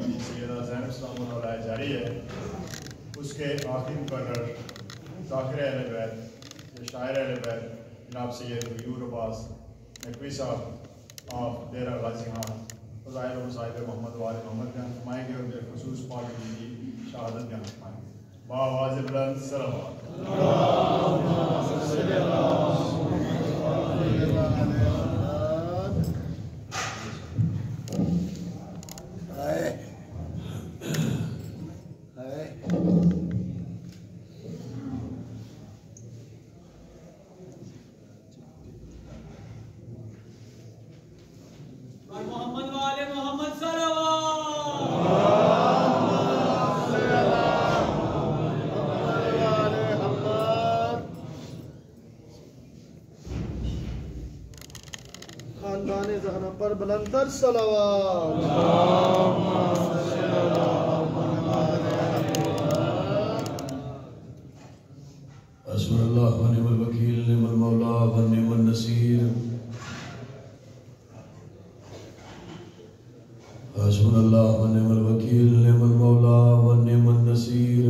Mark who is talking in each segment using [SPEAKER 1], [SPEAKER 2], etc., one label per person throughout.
[SPEAKER 1] سیدہ زینب سلام اللہ علیہ جاری ہے، اس کے آخری مقرر ذاکر اہل بیت یا شاعر اہل بیت جناب سید غیور عباس نقوی صاحب آف ڈیرہ غازی خان فضائل و مصائب محمد وال محمد بیان فرمائیں گے اور بالخصوص پاک کی شہادت بیان فرمائیں گے۔ بآواز بلند صلوات۔
[SPEAKER 2] محمد والے محمد صلوات۔
[SPEAKER 3] خاندان زہرا پر بلندر صلوات۔
[SPEAKER 4] حسبنا اللہ ونعم الوکیل نعم المولا ونعم النصیر۔ حسبنا اللہ ونعم الوکیل نعم المولا ونعم النصیر۔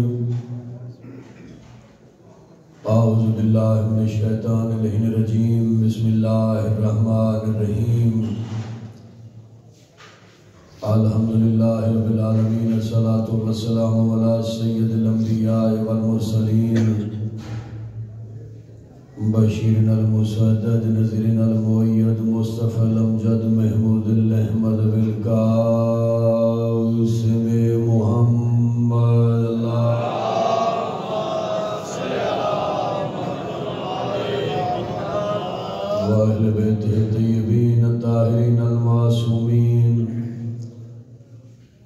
[SPEAKER 4] اعوذ باللہ من الشیطان اللعین الرجیم، بسم اللہ الرحمن الرحیم۔ الحمدللہ رب العالمین، الصلاۃ والسلام علی سید الانبیاء والمرسلین، بشیر المسدد نذیر المؤید مصطفی الامجد محمود الاحمد بالقاسم محمد واہل بیتہ الطیبین الطاہرین المعصومین،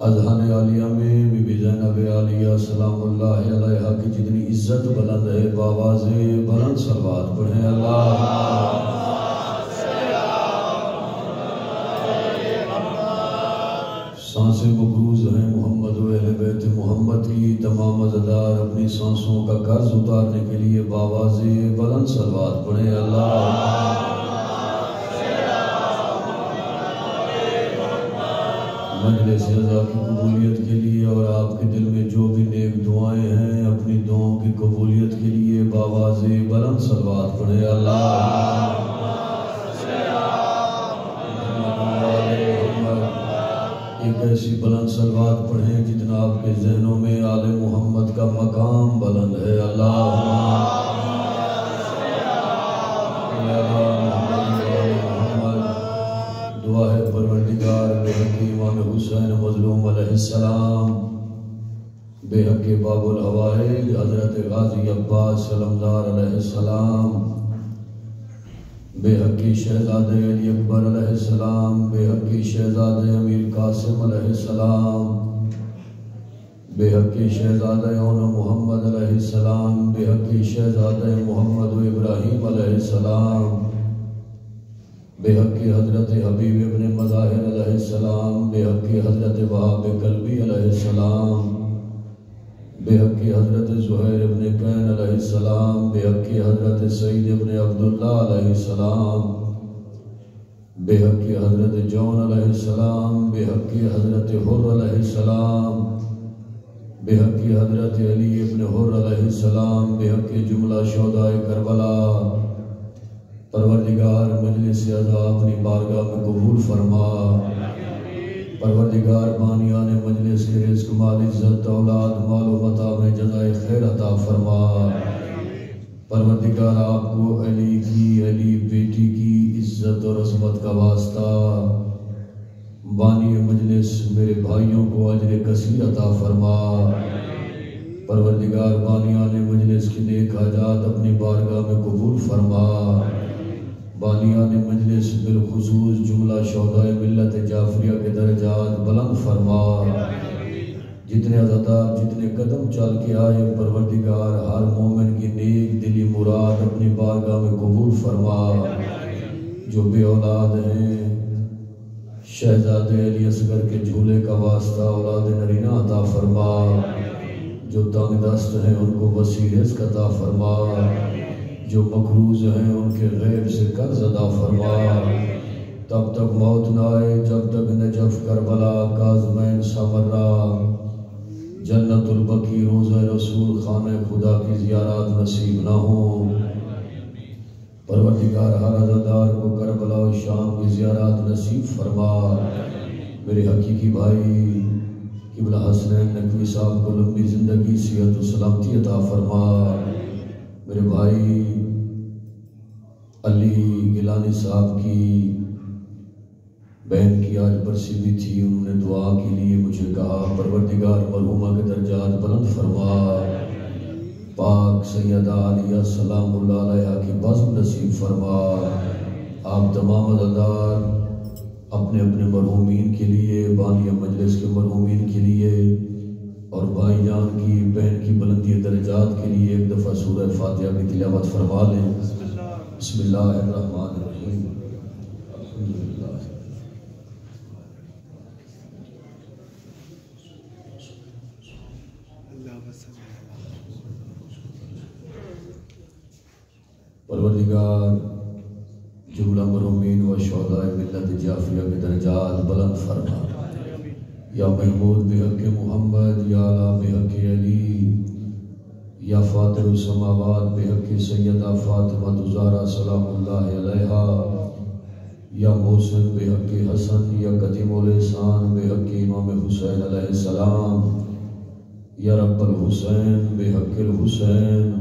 [SPEAKER 4] اذہان عالیہ میں بی بی زینب عالیہ سلام اللہ علیہا کی جتنی عزت بلند ہے بآواز بلند صلوات پڑھیں۔ اللہ سانسیں مقروض ہیں محمد و اہل بیت محمد کی، تمام عزادار اپنی سانسوں کا قرض اتارنے کے لیے بآواز بلند صلوات پڑھیں۔ اللہ مجلس عزا کی قبولیت کے لیے اور آپ کے دل میں جو بھی نیک دعائیں ہیں اپنی دعاؤں کی قبولیت کے لیے بآواز بلند صلوات پڑھے۔ اللہ ایک ایسی بلند صلوات پڑھیں جتنا آپ کے ذہنوں میں آل محمد کا مقام بلند ہے۔ اللہ دعا ہے پروردگار بے حق امام حسین مظلوم علیہ السلام، بے حق باب الحوائج حضرت غازی عباس علمدار علیہ السلام، بے حق شہزادہ علی اکبر علیہ السلام، بے حق شہزادہ امیر قاسم علیہ السلام، بے حق شہزادہ اون محمد علیہ السلام، بے حق شہزادہ محمد و ابراہیم علیہ السلام، بے حق حضرت حبیب ابن مظاہر علیہ السلام، بے حق حضرت وہاب قلبی علیہ السلام، بے حق حضرت زہیر ابن قین علیہ السلام، بے حق حضرت سعید ابن عبداللہ علیہ السلام، بے حق حضرت جون علیہ السلام، بے حق حضرت حر علیہ السلام، بے حق حضرت علی ابن حر علیہ السلام، بے حق جملہ شہداء کربلا، پروردگار مجلس عزا اپنی بارگاہ میں قبول فرما۔ پروردگار بانیان مجلس کے رزق مال عزت اولاد مال و متاع میں جزائے خیر عطا فرما۔ پروردگار آپ کو علی کی علی بیٹی کی عزت اور عظمت کا واسطہ بانی مجلس میرے بھائیوں کو اجر کثیر عطا فرما۔ پروردگار بانیان مجلس کی نیک حاجات اپنی بارگاہ میں قبول فرما۔ بانیان مجلس بالخصوص جملہ شہدائے ملت جعفریہ کے درجات بلند فرما۔ جتنے عزادار جتنے قدم چل کے آئے پروردگار ہر مومن کی نیک دلی مراد اپنی بارگاہ میں قبول فرما۔ جو بے اولاد ہیں شہزادے علی اصغر کے جھولے کا واسطہ اولاد نرینہ عطا فرما۔ جو تنگ دست ہیں ان کو وسیع رزق عطا فرما۔ جو مقروض ہیں ان کے غیب سے قرض ادا فرما۔ تب تک موت نہ آئے جب تک نجف کربلا کاظمین سمرہ جنت البقیع روضہ رسول خانہ خدا کی زیارات نصیب نہ ہوں۔ پروردگار ہر عزادار کو کربلا و شام کی زیارات نصیب فرما۔ میرے حقیقی بھائی قبلہ حسنین نقوی صاحب کو لمبی زندگی صحت و سلامتی عطا فرما۔ میرے بھائی علی گیلانی صاحب کی بہن کی آج برسی بھی تھی، انہوں نے دعا کے لیے مجھے کہا پروردگار مرحومہ کے درجات بلند فرما، پاک سیدہ عالیہ سلام اللہ علیہ کی بزم نصیب فرما۔ آپ تمام عزادار اپنے اپنے مرحومین کے لیے، بانی مجلس کے مرحومین کے لیے اور بھائی جان کی بہن کی بلندی درجات کے لیے ایک دفعہ سورہ فاتحہ کی تلاوت فرما لیں۔ بسم اللہ الرحمن الرحیم۔ الحمدللہ پروردگار جملہ مرحومین و شہداء ملت جعفریہ کے درجات بلند فرما۔ یا محمود بحق محمد، یا اعلی بحق علی، یا فاطر السماوات بحق سیدہ فاطمہ زہرا سلام اللہ علیہا، یا محسن بحق حسن، یا قدیم الاحسان بحق امام حسین علیہ السلام، یا رب الحسین بحق الحسین،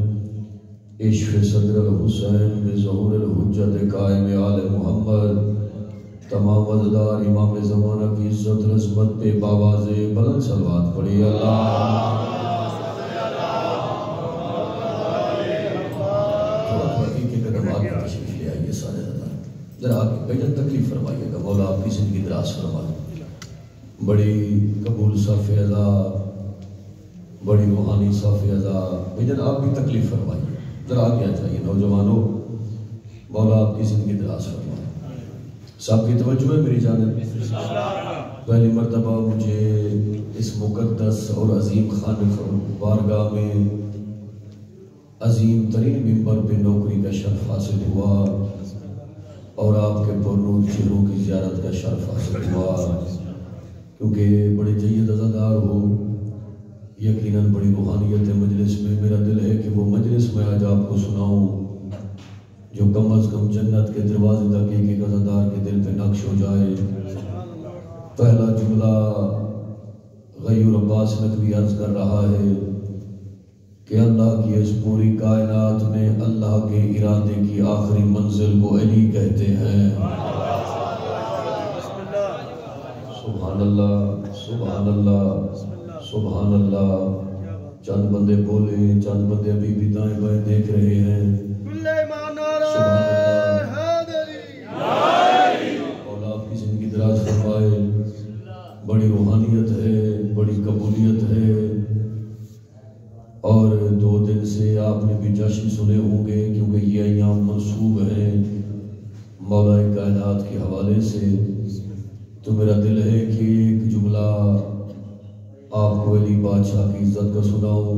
[SPEAKER 4] عشق صدر الحسین بظہور الحجت قائم آل محمد، تمام عزادار امام زمانہ کی عزت رسمت پہ باواز بلند صلوات پڑھی۔ اللہ تشریف لے آئیے سارے عزادار، ذرا آگے بیٹھن تکلیف فرمائیے گا، مولا آپ کی زندگی دراز فرمائے، بڑی قبول صاف عزا، بڑی روحانی صاف عزا، بیٹھن آپ بھی تکلیف فرمائیے، ذرا آگے آ جائیے نوجوانوں، مولا آپ کی زندگی دراز فرمائے۔ صاحب کی توجہ ہے میری جانب، پہلی مرتبہ مجھے اس مقدس اور عظیم خانہ بارگاہ میں عظیم ترین ممبر پہ نوکری کا شرف حاصل ہوا اور آپ کے پرنور چہروں کی زیارت کا شرف حاصل ہوا، کیونکہ بڑے جید عزادار ہو، یقیناً بڑی روحانیت مجلس میں، میرا دل ہے کہ وہ مجلس میں آج آپ کو سناؤں جو کم از کم جنت کے دروازے تک ایک ایک عزادار کے دل پہ نقش ہو جائے۔ پہلا جملہ غیور عباس نقوی عرض کر رہا ہے کہ اللہ کی اس پوری کائنات میں اللہ کے ارادے کی آخری منزل کو علی کہتے ہیں۔ سبحان اللہ، سبحان اللہ، سبحان اللہ۔ چند بندے بولے، چند بندے ابھی بھی دائیں بائیں دیکھ رہے ہیں۔ اور آپ کی زندگی دراز فرمائے، بڑی روحانیت ہے، بڑی قبولیت ہے، اور 2 دن سے آپ نے بھی جشن سنے ہوں گے کیونکہ یہ ایام منسوب ہیں مولا کائنات کے حوالے سے۔ تو میرا دل ہے کہ ایک جملہ آپ کو علی بادشاہ کی عزت کا سناؤں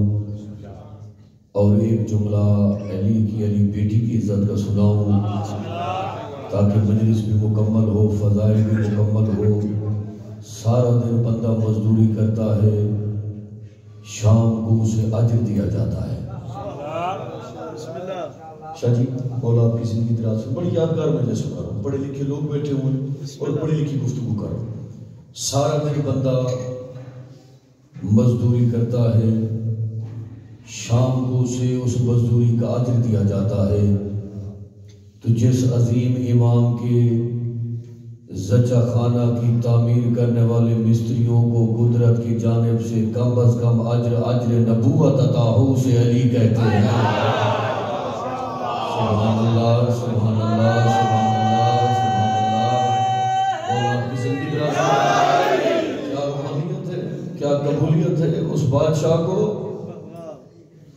[SPEAKER 4] اور ایک جملہ علی کی علی بیٹی کی عزت کا سناؤں، تاکہ مجلس بھی مکمل ہو، فضائل بھی مکمل ہو۔ سارا دن بندہ مزدوری کرتا ہے، شام کو اسے اجر دیا جاتا ہے۔ شاہ جی مولا آپ کی زندگی دراز سے، بڑی یادگار مجلس سنا رہا ہوں، پڑھے لکھے لوگ بیٹھے ہوئے اور پڑھی لکھی گفتگو کر رہا ہوں۔ سارا دن بندہ مزدوری کرتا ہے، شام کو اسے اس مزدوری کا اجر دیا جاتا ہے۔ تو جس عظیم امام کے زچہ خانہ کی تعمیر کرنے والے مستریوں کو قدرت کی جانب سے کم از کم اجر نبوت عطا ہو، اسے علی کہتے ہیں۔ سبحان اللہ، سبحان اللہ، سبحان اللہ، سبحان اللہ۔ اور آپ کی زندگی دراز ہے، کیا روحانیت ہے، کیا قبولیت ہے، اس بادشاہ کو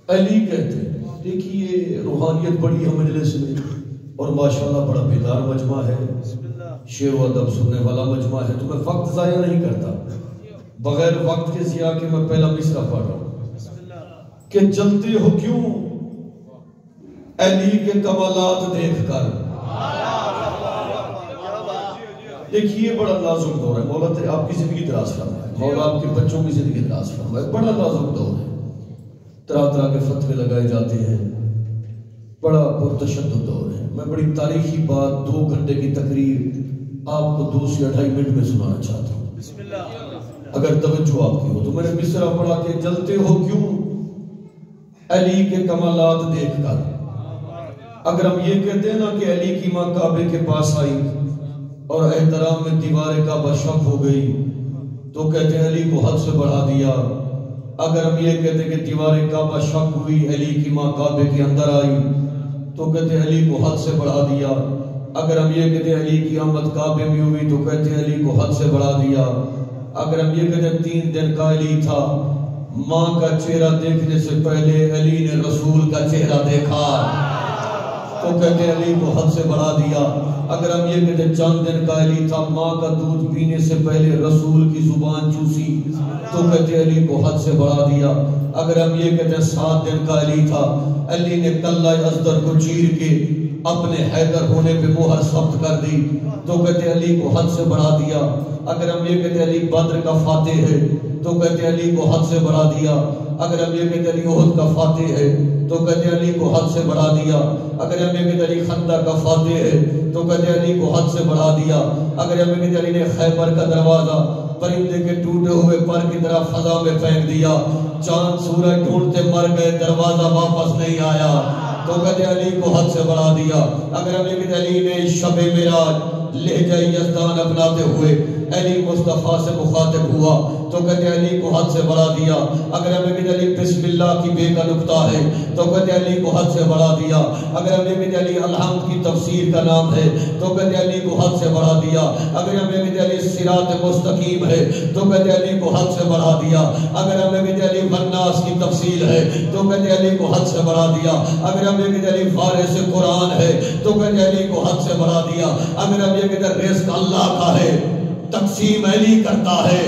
[SPEAKER 4] علی کہتے ہیں۔ دیکھیے روحانیت بڑی ہے مجلس میں، اور ماشاءاللہ بڑا بیدار مجمع ہے، شعر و ادب سننے والا مجمع ہے، تو میں وقت ضائع نہیں کرتا، بغیر وقت کے ضیاع کے میں پہلا مصرع پڑھ رہا ہوں کہ جلتے ہو کیوں علی کے کمالات دیکھ کر، دیکھیے بڑا نازک دور ہے، مولا آپ کی زندگی دراز فرمائے، مولا آپ کے بچوں کی زندگی دراز فرمائے، بڑا نازک دور ہے، طرح طرح کے فتوے لگائے جاتے ہیں، بڑا پرتشدد دور ہے۔ میں بڑی تاریخی بات 2 گھنٹے کی تقریر آپ کو 2 سے 2.5 منٹ میں سنانا چاہتا ہوں، اگر توجہ آپ کی ہو تو۔ میں نے مصرع پڑھا کہ جلتے ہو کیوں علی کے کمالات دیکھ کر۔ اگر ہم یہ کہتے ہیں نا کہ علی کی ماں کعبے کے پاس آئی اور احترام میں دیوار کعبہ شق ہو گئی تو کہتے ہیں علی کو حد سے بڑھا دیا۔ اگر ہم یہ کہتے ہیں کہ دیوار کعبہ شق ہوئی، علی کی ماں کعبے کے اندر آئی تو کہتے ہیں علی کو حد سے بڑھا دیا۔ اگر ہم یہ کہتے ہیں علی کی آمد کعبے میں ہوئی تو کہتے ہیں علی کو حد سے بڑھا دیا۔ اگر ہم یہ کہتے ہیں 3 دن کا علی تھا، ماں کا چہرہ دیکھنے سے پہلے علی نے رسول کا چہرہ دیکھا تو کہتے ہیں علی کو حد سے بڑھا دیا۔ اگر ہم یہ کہتے ہیں 4 دن کا علی تھا، ماں کا دودھ پینے سے پہلے رسول کی زبان چوسی تو کہتے ہیں علی کو حد سے بڑھا دیا۔ اگر ہم یہ کہتے ہیں 7 دن کا علی تھا، علی نے کلہ ازدر کو چیر کے اپنے حیدر ہونے پہ مہر ثبت کر دی تو کہتے ہیں علی کو حد سے بڑھا دیا۔ اگر ہم یہ کہتے ہیں علی بدر کا فاتح ہے تو کہتے ہیں علی کو حد سے بڑھا دیا۔ اگر ہم یہ کہتے ہیں علی احد کا فاتح ہے تو کہتے ہیں علی کو حد سے بڑھا دیا۔ اگر ہم یہ کہتے ہیں علی خندق کا فاتح ہے تو کہتے ہیں علی کو حد سے بڑھا دیا۔ اگر ہم یہ کہتے ہیں علی نے خیبر کا دروازہ پرندے کے ٹوٹے ہوئے پر کی طرح فضا میں پھینک دیا، چاند سورج ڈھونڈتے مر گئے، دروازہ واپس نہیں آیا تو کہتے ہیں علی کو حد سے بڑھا دیا۔ اگر ہم یہ کہتے ہیں علی نے شب معراج لہجہ یزدان اپناتے ہوئے علی مصطفیٰ سے مخاطب ہوا تو کہتے ہیں علی کو حد سے بڑھا دیا۔ اگر ہم یہ کہتے ہیں علی بسم اللہ کی بے کا نقطہ ہے تو کہتے ہیں علی کو حد سے بڑھا دیا۔ اگر ہم یہ کہتے ہیں علی الحمد کی تفسیر کا نام ہے تو کہتے ہیں علی کو حد سے بڑھا دیا۔ اگر ہم یہ کہتے ہیں علی صراط مستقیم ہے تو کہتے ہیں علی کو حد سے بڑھا دیا۔ اگر ہم یہ کہتے ہیں علی والناس کی تفصیل ہے تو کہتے ہیں علی کو حد سے بڑھا دیا۔ اگر ہم یہ کہتے ہیں علی وارث قرآن ہے تو کہتے ہیں علی کو حد سے بڑھا دیا۔ اگر ہم یہ کہتے ہیں رزق اللہ کا ہے، تقسیم علی کرتا ہے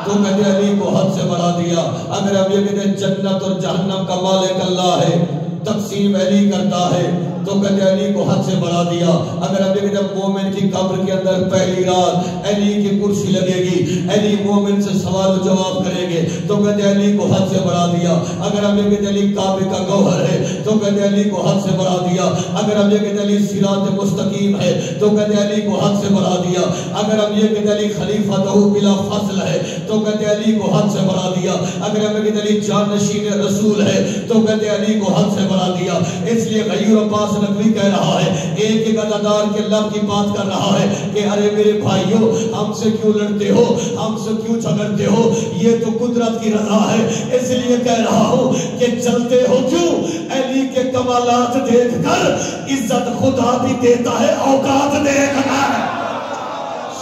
[SPEAKER 4] تو کہتے ہیں علی کو حد سے بڑھا دیا۔ اگر ہم یہ کہتے ہیں جنت اور جہنم کا مالک اللہ ہے، تقسیم علی کرتا ہے تو کہتے ہیں علی کو حد سے بڑھا دیا۔ اگر ہم یہ کہتے ہیں مومن کی قبر کے اندر پہلی رات علی کی کرسی لگے گی، علی مومن سے سوال و جواب کریں گے تو کہتے ہیں علی کو حد سے بڑھا دیا۔ اگر ہم یہ کہتے ہیں علی کعبے کا گوہر ہے تو کہتے ہیں علی کو حد سے بڑھا دیا۔ اگر ہم یہ کہتے ہیں علی صراط مستقیم ہے تو کہتے ہیں علی کو حد سے بڑھا دیا۔ اگر ہم یہ کہتے ہیں علی خلیفۃ بلا فصل ہے تو کہتے ہیں علی کو حد سے بڑھا دیا۔ اگر ہم یہ کہتے ہیں علی جانشین رسول ہے تو کہتے ہیں علی کو حد سے بڑھا دیا۔ اس لیے غیور عباس نقوی کہہ رہا ہے، ایک ایک عددار کے لب کی بات کر رہا ہے کہ ارے میرے بھائیوں، ہم سے کیوں لڑتے ہو، ہم سے کیوں جھگڑتے ہو، یہ تو قدرت کی رضا ہے۔ اس لیے کہہ رہا ہوں کہ چلتے ہو کیوں علی کے کمالات دیکھ کر، عزت خدا بھی دیتا ہے اوقات دیکھ کر۔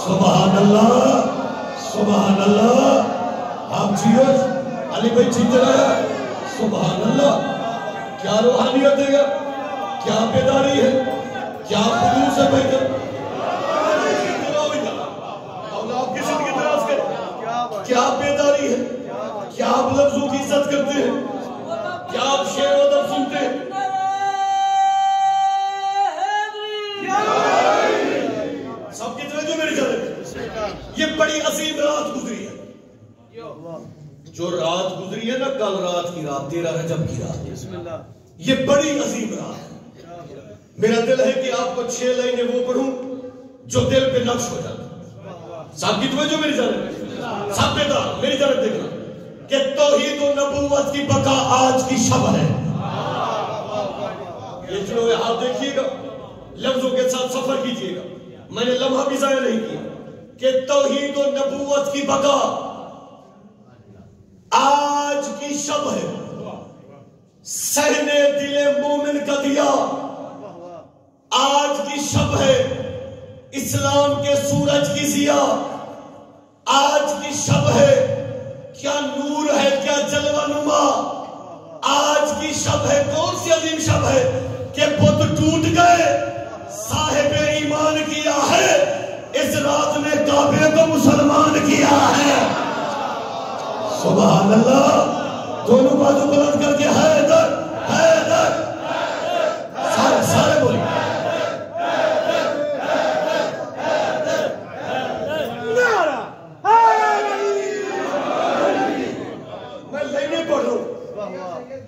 [SPEAKER 4] سبحان اللہ، سبحان اللہ۔ آپ جیو علی بھائی جیتے رہے، سبحان اللہ۔ کیا روحانیت ہے، کیا بیداری ہے، کیا خلوص ہے بھائی جان، آپ کی زندگی دراز کریں، کیا بیداری ہے، کیا آپ لفظوں کی عزت کرتے ہیں، کیا آپ شعر و ادب سنتے ہیں۔ سب کی طرح جو میری جانب یہ بڑی عظیم رات گزری ہے، جو رات گزری ہے نا کل رات کی رات، 13 رجب کی رات، یہ بڑی عظیم رات ہے۔ میرا دل ہے کہ آپ کو 6 لائنیں وہ پڑھوں جو دل پہ نقش ہو جاتا۔ صاحب کی توجہ میری جانب، سب بیدار میری جانب دیکھنا کہ توحید و نبوت کی بقا آج کی شب ہے۔ یہ چلو آپ دیکھیے گا، لفظوں کے ساتھ سفر کیجئے گا، میں نے لمحہ بھی ضائع نہیں کیا کہ توحید و نبوت کی بقا آج کی شب ہے۔ سہنے دل مومن کا دیا آج کی شب ہے، اسلام کے سورج کی ضیا آج کی شب ہے۔ کیا نور ہے، کیا جلوہ نما آج کی شب ہے۔ کون سی عظیم شب ہے کہ بت ٹوٹ گئے، صاحب ایمان کیا ہے، اس رات نے کعبے کو مسلمان کیا ہے۔ سبحان اللہ۔ دونوں بازو بلند کر کے حیدر حیدر، سارے بولیں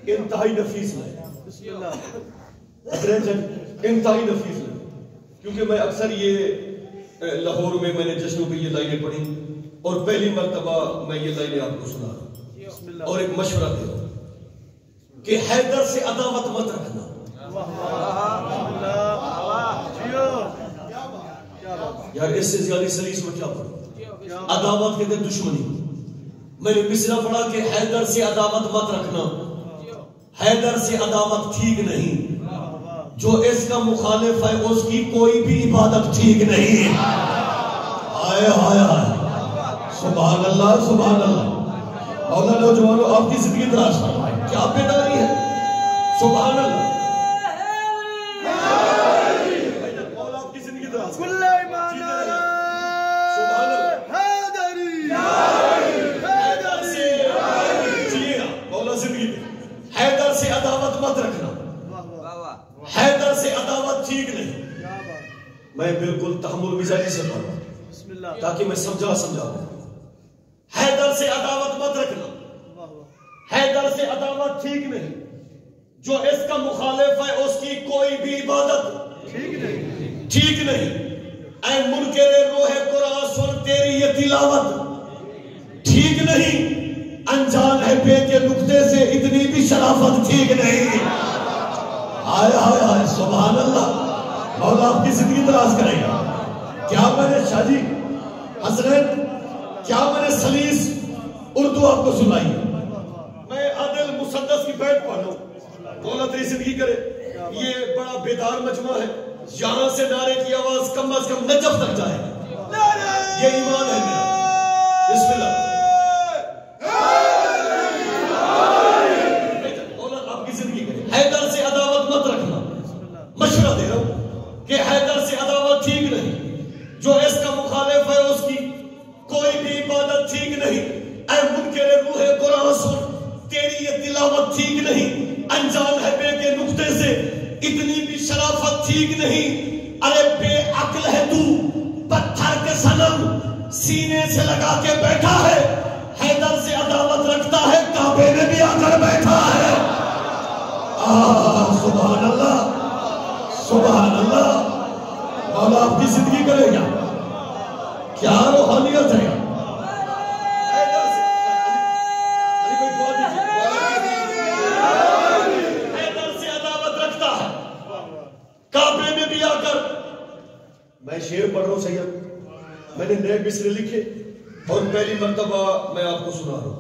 [SPEAKER 5] انتہائی نفیس لائن،
[SPEAKER 3] بسم اللہ،
[SPEAKER 5] انتہائی نفیس لائن، کیونکہ میں اکثر یہ لاہور میں نے جشنوں پہ یہ لائنیں پڑھی اور پہلی مرتبہ میں یہ لائنیں آپ کو سنا رہا ہوں اور ایک مشورہ دے رہا ہوں کہ حیدر سے عداوت مت رکھنا۔ یار اس سے زیادہ سلیس میں کیا پڑھوں؟ عداوت کہتے ہیں دشمنی۔ میں نے مصرع پڑھا کہ حیدر سے عداوت مت رکھنا، حیدر سے عداوت ٹھیک نہیں، جو اس کا مخالف ہے اس کی کوئی بھی عبادت ٹھیک نہیں۔ آئے آئے آئے، سبحان اللہ سبحان اللہ۔ مولا نوجوانوں آپ کی زندگی دراز فرمائے، کیا بیداری ہے، سبحان اللہ۔ مولا آپ کی زندگی دراز فرمائے، سبحان اللہ۔ مولا زندگی دے، حیدر سے عداوت مت رکھنا، حیدر سے عداوت ٹھیک نہیں۔ میں بالکل تحمل مزاجی سے پڑھ رہا ہوں تاکہ میں سمجھا ہوں۔ حیدر سے عداوت مت رکھنا، حیدر سے عداوت ٹھیک نہیں، جو اس کا مخالف ہے اس کی کوئی بھی عبادت ٹھیک نہیں۔ اے منکر روح قرآن سن تیری یہ تلاوت ٹھیک نہیں، انجان ہے بے کے نقطے سے اتنی بھی شرافت ٹھیک نہیں۔ آئے آئے آئے، سبحان اللہ۔ مولا آپ کی زندگی دراز کرے گا۔ کیا میں نے شاہ جی حضرت، کیا میں نے سلیس اردو آپ کو سنائی ہے؟ میں عادل مسدس کی بیعت پڑھ رہا ہوں، مولا تیری زندگی کرے۔ یہ بڑا بیدار مجمع ہے، یہاں سے نعرے کی آواز کم از کم نجف تک جائے گا، یہ ایمان ہے میرا۔ بسم اللہ۔ مولا آپ کی زندگی کرے۔ حیدر سے عداوت مت رکھنا، مشورہ دے رہا ہوں کہ حیدر سے عداوت ٹھیک نہیں، جو اس کا مخالف ہے اس کی کوئی بھی عبادت ٹھیک نہیں۔ اے منکر روح قرآن سن تیری یہ تلاوت ٹھیک نہیں، انجان ہے بے کے نقطے سے اتنی بھی شرافت ٹھیک نہیں۔ ارے بے عقل ہے تو، پتھر کے صنم سینے سے لگا کے بیٹھا ہے، حیدر سے عداوت رکھتا ہے، کعبے میں بھی آ کر بیٹھا ہے۔ سبحان اللہ سبحان اللہ۔ مولا آپ کی زندگی کرے گا، کیا روحانیت ہے۔ حیدر سے عداوت رکھتا ہے، کعبے میں بھی آ کر۔ میں شعر پڑھ رہا ہوں سید، میں نے نئے مصرے لکھے اور پہلی مرتبہ میں آپ کو سنا رہا ہوں۔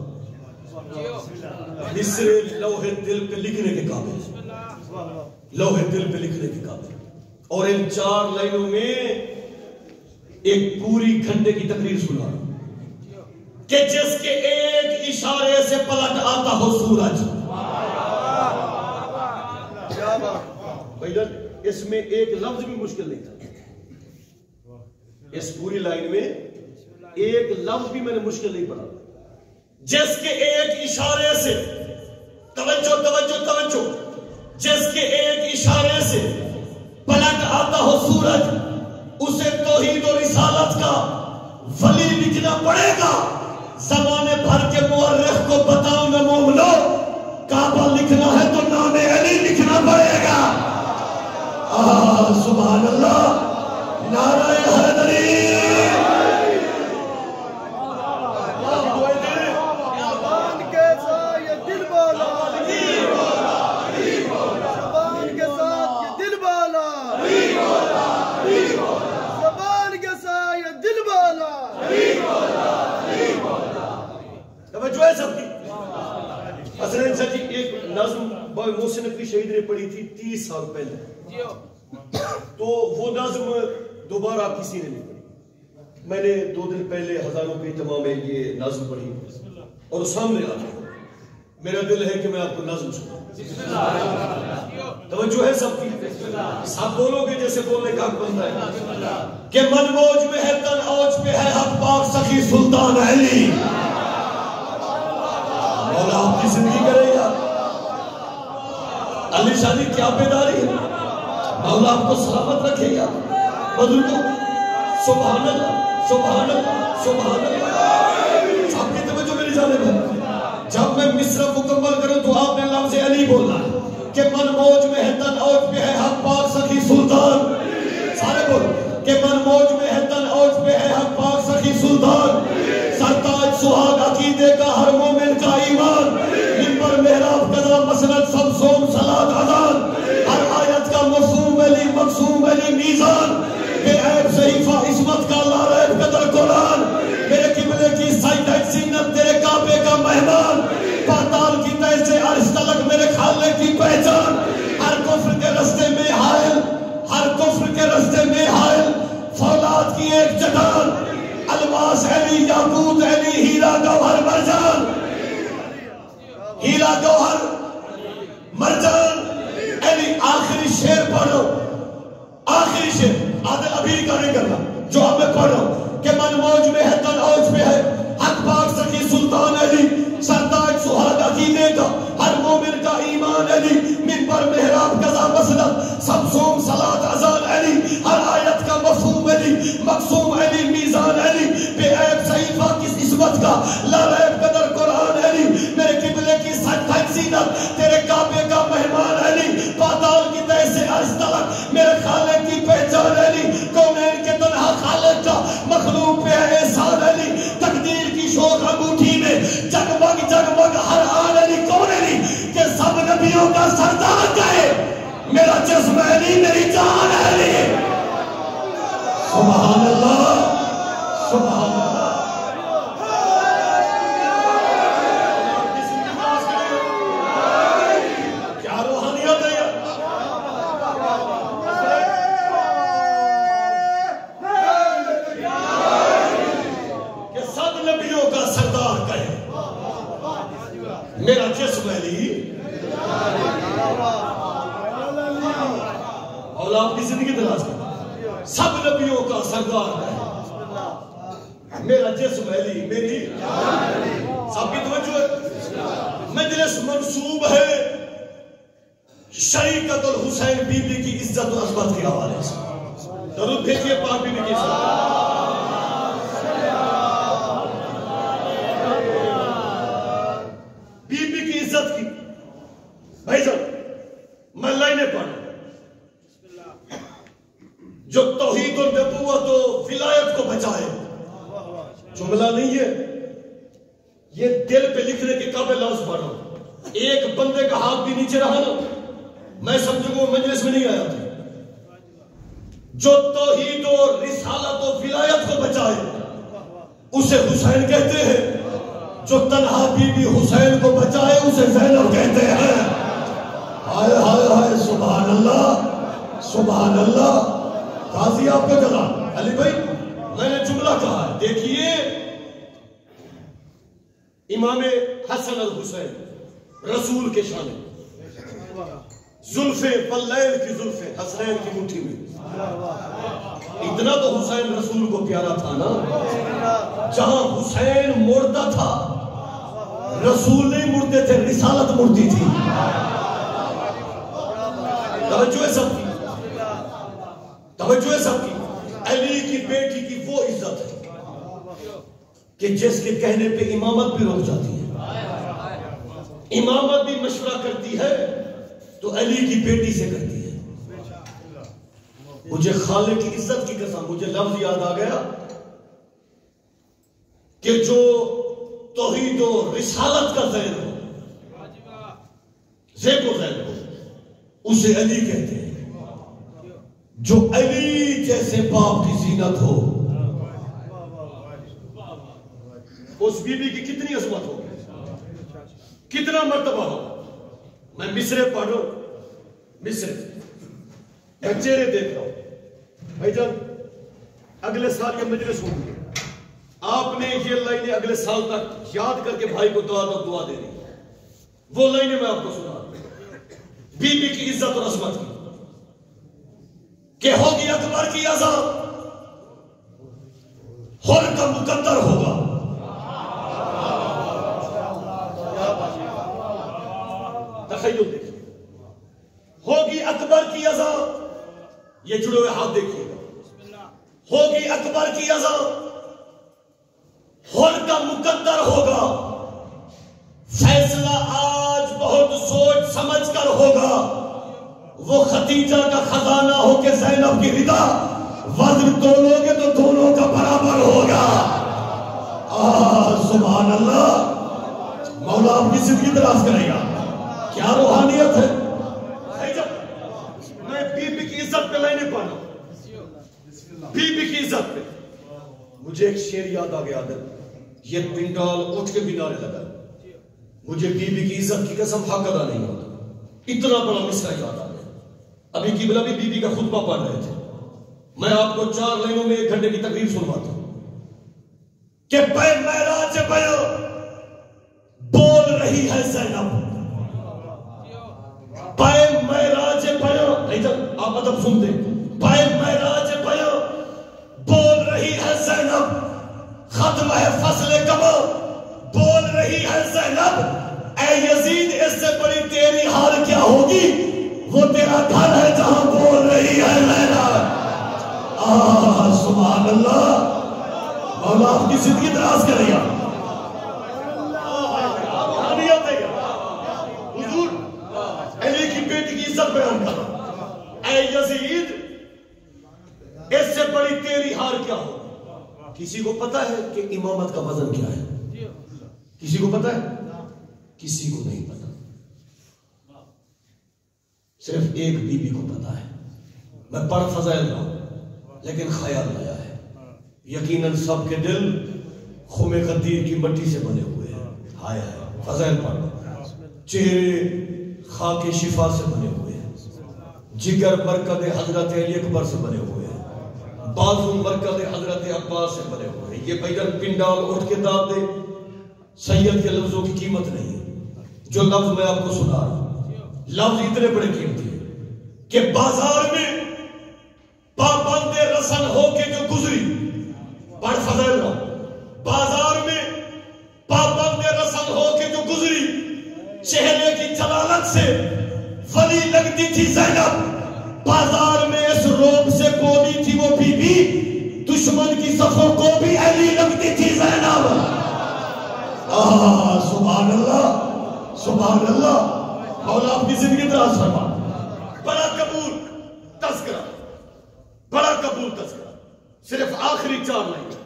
[SPEAKER 5] مصرے لوح دل پہ لکھنے کے قابل، لوح دل پہ لکھنے کے قابل، اور ان 4 لائنوں میں ایک پوری گھنٹے کی تقریر سنا رہا ہوں کہ جس کے ایک اشارے سے پلٹ آتا ہو سورج۔ بھائیجان اس میں ایک لفظ بھی مشکل نہیں تھا، اس پوری لائن میں ایک لفظ بھی میں نے مشکل نہیں پڑھا۔ جس کے ایک اشارے سے، توجہ توجہ توجہ، جس کے ایک اشارے سے پلٹ آتا ہو سورج، اسے توحید و رسالت کا ولی لکھنا پڑے گا۔ زمانے بھر کے مورخ کو بتاؤ نہ مومنو، کعبہ لکھنا ہے تو نام علی لکھنا پڑے گا۔ سبحان اللہ، نعرہ حیدری۔ حسنین صاحب جی ایک نظم بابا محسن نقوی شہید نے پڑھی تھی 30 سال پہلے، تو وہ نظم دوبارہ کسی نے نہیں پڑھی۔ میں نے 2 دن پہلے ہزاروں کے اجتماع میں یہ نظم پڑھی اور سامنے آ گیا۔ میرا دل ہے کہ میں آپ کو نظم سناؤں۔ توجہ ہے سب کی، سب بولو گے جیسے بولنے کا حق بنتا ہے کہ من موج میں ہے تن اوج پہ ہے حق پاک سخی سلطان علی۔ مولا آپ کی زندگی کرے گا۔ علی شادی کیا بیداری ہے، مولا آپ کو سلامت رکھے گا۔ بزرگوں سبحان اللہ سبحان اللہ سبحان اللہ۔ آپ کی توجہ میری جانب ہے، جب میں مصرع مکمل کروں تو آپ نے لفظ علی کے رستے میں حائل فولاد کی ایک چٹان، الماس علی، یاقوت علی، ہیرا گوہر مرجان، ہیرا گوہر مرجان علی۔ آخری شعر پڑھو، آخری شعر عادل ابھی کا نہیں کرنا، جو اب میں پڑھ رہا ہوں کہ من موج میں ہے تن اوج پہ ہے، حق پاک سخی سلطان علی، سردار سہاد عقیدے کا ہر مومن کا ایمان علی، منبر محراب قضا مسند سمسوم صلاۃ اذان علی، ہر آیت کا مفہوم علی، مقسوم علی، میزان علی، بے عیب صحیفہ کس عصمت کا، لا ریب قدر قرآن علی، میرے قبلے کی سجدہ زینت، تیرے کعبے کا مہمان علی، پاتال کی تہ سے عرش تلک میرے خالق کی پہچان علی، کونین کے تنہا خالق کا مخلوق پہ ہے احسان علی، تقدیر کی شوق انگوٹھی میں جگمگ جگمگ ہر آن علی، کون علی کہ سب نبیوں کا سردار کہے میرا جسم علی میری جان علی۔ سبحان اللہ، سبحان اللہ۔ کیا روحانیت ہے کہ سب نبیوں کا سردار کہے میرا جسم علی، اور آپ کی زندگی دراز کریں، سب نبیوں کا سردار ہے میرا جسم علی میری سب کی توجہ ہے۔ مجلس منصوب ہے شریکت الحسین بی بی کی عزت و عظمت کے حوالے سے، درود بھیجیے پاک بی بی کی عزت۔ بی بی کی عزت کی بھائی جان میں لائنیں پڑھوں، جو توحید و نبوت و ولایت کو بچائے، جملہ نہیں ہے یہ، دل پہ لکھنے کے قابل لفظ پڑھو، ایک بندے کا ہاتھ بھی نیچے رہا نا میں سمجھوں گا مجلس میں نہیں آیا تھا۔ جو توحید و رسالت و ولایت کو بچائے اسے حسین کہتے ہیں، جو تنہا بی بی حسین کو بچائے اسے زینب کہتے ہیں۔ ہائے ہائے ہائے، سبحان اللہ، سبحان اللہ۔ قاضی آپ کا جناب علی بھائی میں نے جملہ کہا ہے، دیکھیے امام حسن الحسین رسول کے شانے، زلفیں پلیل کی زلفیں حسنین کی مٹھی میں، اتنا تو حسین رسول کو پیارا تھا نا، جہاں حسین مردہ تھا رسول نہیں مردے تھے، رسالت مردی تھی۔ توجہ ہے سب کی، توجہ ہے سب کی۔ علی کی بیٹی کی وہ عزت ہے کہ جس کے کہنے پہ امامت بھی رک جاتی ہے، امامت بھی مشورہ کرتی ہے تو علی کی بیٹی سے کرتی ہے۔ مجھے خالق کی عزت کی قسم مجھے لفظ یاد آ گیا کہ جو توحید و رسالت کا ذہن ہو، زیب و ذہن ہو، اسے علی کہتے ہیں۔ جو علی جیسے باپ کی زینت ہو، اس بی بی کی کتنی عظمت ہو، کتنا مرتبہ ہو۔ میں مصرے پڑھو، مصرے میں چہرے دیکھ رہا ہوں بھائی جان، اگلے سال یہ مجلس ہوگی، آپ نے یہ لائنیں اگلے سال تک یاد کر کے بھائی کو دعا دے دی، وہ لائنیں میں آپ کو سنا بی بی کی عزت اور عظمت کی، کہ ہوگی اکبر کی عذاب، حر کا مقدر ہوگا، تخیل دیکھیے، ہوگی اکبر کی عذاب، یہ جڑے ہوئے ہاتھ دیکھیے گا، ہوگی اکبر کی عذاب، حر کا مقدر ہوگا، فیصلہ آج بہت سوچ سمجھ کر ہوگا، وہ خدیجہ کا خزانہ ہو کے زینب کی رضا، وزن تولو گے تو دونوں کا برابر ہوگا۔ سبحان اللہ، مولا آپ کی زندگی دراز کرے گا، کیا روحانیت ہے۔ میں بی بی کی عزت پہ لائنیں پڑھا، بی بی کی عزت پہ مجھے ایک شعر یاد آ گیا، یہ پنڈال اٹھ کے بھی نعرے لگا، مجھے بی بی کی عزت کی قسم حق ادا نہیں ہوتا، اتنا بڑا مصرع یاد آ گیا۔ ابھی قبلہ بھی بی بی کا خطبہ پڑھ رہے تھے، میں آپ کو 4 لائنوں میں 1 گھنٹے کی تقریر سنواتا ہوں کہ پے معراج بیاں بول رہی ہے زینب، پے معراج بیاں، آپ ادب سنتے، پے معراج بیاں بول رہی ہے زینب، ختم ہے فصل کما بول رہی ہے زینب، اے یزید اس سے بڑی تیری حال کیا ہوگی، وہ تیرا گھر ہے جہاں بول رہی ہے زینب۔ سبحان اللہ، مولا آپ کی زندگی دراز کرے گا۔ حضور علی کی بیٹی کی عزت بیان کرنا، اے یزید اس سے بڑی تیری ہار کیا ہو۔ کسی کو پتا ہے کہ امامت کا وزن کیا ہے؟ کسی کو پتا ہے؟ کسی کو نہیں پتا، صرف ایک بی بی کو پتا ہے۔ میں پڑھ فضائل رہا ہوں لیکن خیال آیا ہے، یقیناً سب کے دل خم غدیر کی مٹی سے بنے ہوئے ہیں۔ ہائے ہائے، فضائل پڑھ، چہرے خاک شفا سے بنے ہوئے ہیں، جگر مرکز حضرت علی اکبر سے بنے ہوئے ہیں، بازو مرکز حضرت عباس سے بنے ہوئے ہیں۔ یہ بیدن پنڈال اٹھ کے داد دے، سید کے لفظوں کی قیمت نہیں ہے۔ جو لفظ میں آپ کو سنا رہا ہوں، لفظ اتنے بڑے قیمتی ہیں کہ بازار میں پابند رسن ہو کے جو گزری، پڑھ فضائل رہا، بازار میں پابند رسن ہو کے جو گزری، چہرے کی جلالت سے ولی لگتی تھی زینب، بازار میں اس روب سے بولی تھی وہ بی بی، دشمن کی صفوں کو بھی علی لگتی تھی زینب۔ سبحان اللہ، سبحان اللہ، مولا آپ کی زندگی دراز فرما۔ بڑا قبول تذکرہ، بڑا قبول تذکرہ، صرف آخری 4 لائنیں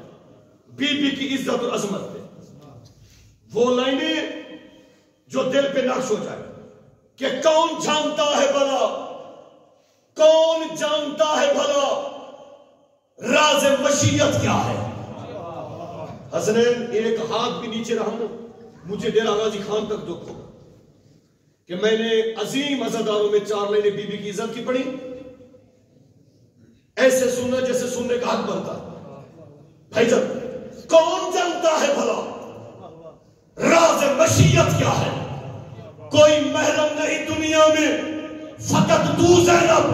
[SPEAKER 5] بی بی کی عزت اور عظمت پہ، وہ لائنیں جو دل پہ نقش ہو جائے کہ کون جانتا ہے بھلا، کون جانتا ہے بھلا راز مشیت کیا ہے۔ حسنین ایک ہاتھ بھی نیچے رہا نا، مجھے ڈیرہ غازی خان تک دکھ ہوگا کہ میں نے عظیم عزاداروں میں 4 لائنیں بی بی کی عزت کی پڑھی، ایسے سننا جیسے سننے کا حق بنتا ہے۔ بھائی جان، کون جانتا ہے بھلا راز مشیت کیا ہے، کوئی محرم نہیں دنیا میں فقط تو زینب،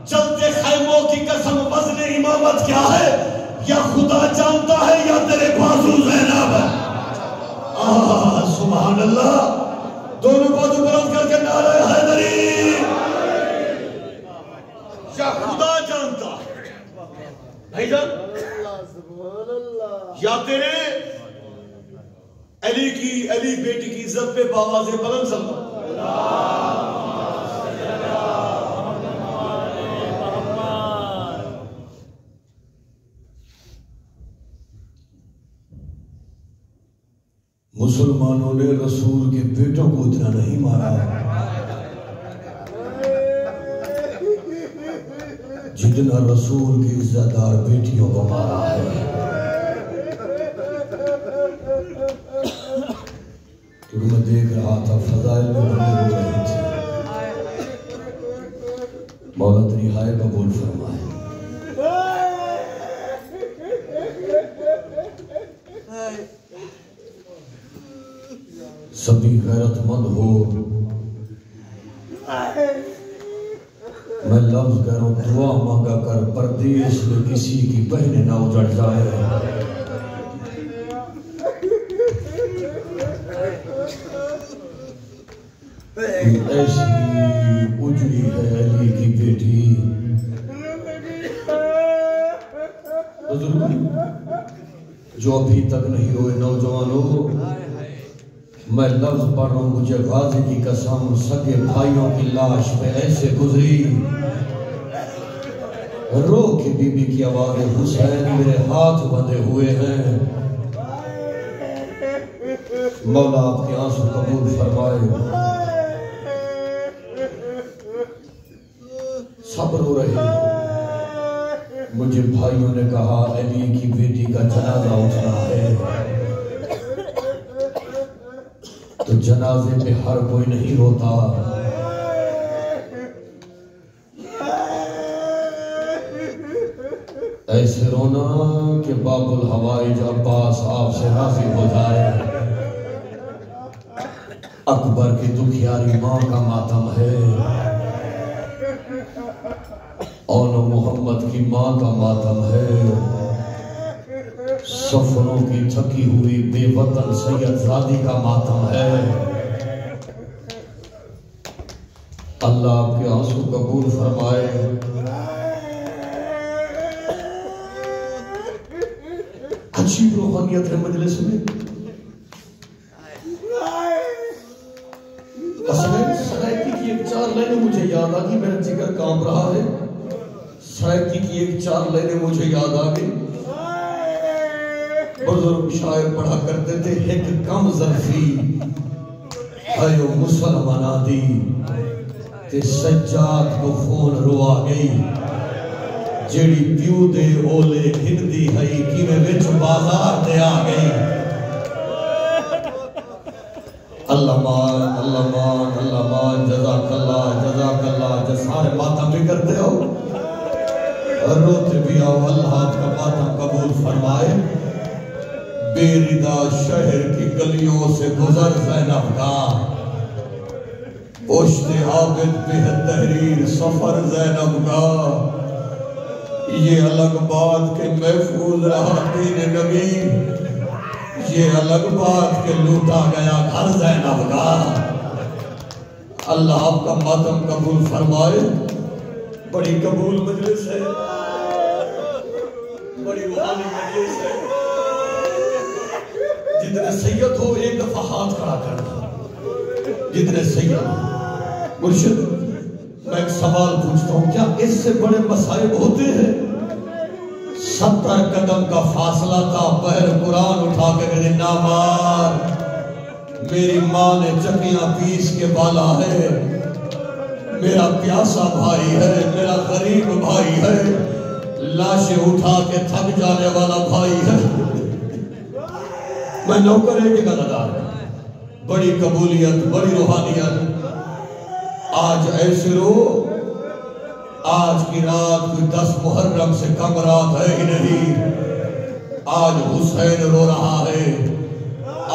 [SPEAKER 5] چلتے خیموں کی قسم وزن امامت کیا ہے، یا خدا جانتا ہے یا تیرے بازو زینب۔ سبحان اللہ، دونوں بازو بلند کر کے نعرہ حیدری، یا خدا جانتا ہے بھائی جان، یا تیرے علی بیٹی کی عزت پہ باواز بلند صلی
[SPEAKER 4] مسلمانوں نے رسول کے بیٹوں کو اتنا نہیں مارا جتنا رسول کی عزت دار بیٹیوں کو مارا ہے۔ کیونکہ میں دیکھ رہا تھا فضائل میں بندے ہو رہے تھے، مولا تیری ہائے قبول فرمائے۔ سبھی غیرت مند ہو، میں لفظ کہہ رہا ہوں، دعا مانگا کر پردیس میں کسی کی بہنیں نہ اجڑ جائے۔ ایسی اجڑی ہے علی کی بیٹی، جو ابھی تک نہیں ہوئے نوجوانوں، میں لفظ پڑھ رہا ہوں، مجھے غازی کی قسم سگے بھائیوں کی لاش پہ ایسے گزری، رو کے بی بی کی آواز، حسین میرے ہاتھ بندھے ہوئے ہیں۔ مولا آپ کے آنسو قبول فرمائے۔ صبر ہو رہے، مجھے بھائیوں نے کہا علی کی بیٹی کا جنازہ اٹھنا ہے، تو جنازے پہ ہر کوئی نہیں ہوتا، الحوائج عباس آپ سے راضی ہو جائے۔ اکبر کی دکھیاری ماں کا ماتم ہے، اول محمد کی ماں کا ماتم ہے، سفروں کی تھکی ہوئی بے وطن سید زادی کا ماتم ہے۔ اللہ آپ کے آنسو قبول فرمائے۔ عجیب روحانیت ہے مجلس میں۔ سرائکی کی ایک چار لائنیں مجھے یاد آ گئی، میرا جگر کانپ رہا ہے۔ سرائکی کی ایک چار لائنیں مجھے یاد آ گئی۔ بزرگ شاعر پڑھا کرتے تھے، ایک کم ظرفی ہے مسلمانہ دی تے سجاد کو خون روا گئی، جیڑی پیو دے اولے گھندی ہے کی میں وچ بازار دے آ گئی۔ اللہ مان اللہ مان اللہ مان، جزاک اللہ جسارے ماتم بھی کرتے ہو، روتے بھی آؤ، اللہ آپ کا ماتم قبول فرمائے۔ بے ردا شہر کی گلیوں سے گزر زینب کا، پشت عابد پہ تحریر سفر زینب کا، یہ الگ بات کہ محفوظ رہا دین نبی، یہ الگ بات کہ لوٹا گیا گھر زینب کا۔ اللہ آپ کا ماتم قبول فرمائے۔ بڑی قبول مجلس ہے، بڑی روحانی مجلس ہے۔ جتنے سید ہو ایک دفعہ ہاتھ کھڑا کرنا، جتنے سید ہو۔ مرشد میں ایک سوال پوچھتا ہوں، کیا اس سے بڑے مصائب ہوتے ہیں؟ 70 قدم کا فاصلہ تھا، پہر قرآن اٹھا کے میرے نامار، میری ماں نے چکیاں پیس کے بالا ہے، میرا پیاسا بھائی ہے، میرا غریب بھائی ہے، لاشیں اٹھا کے تھک جانے والا بھائی ہے، میں نوکر ہے کہ غلطار۔ بڑی قبولیت، بڑی روحانیت۔ آج ایسے رو، آج کی رات کوئی 10 محرم سے کم رات ہے ہی نہیں۔ آج حسین رو رہا ہے،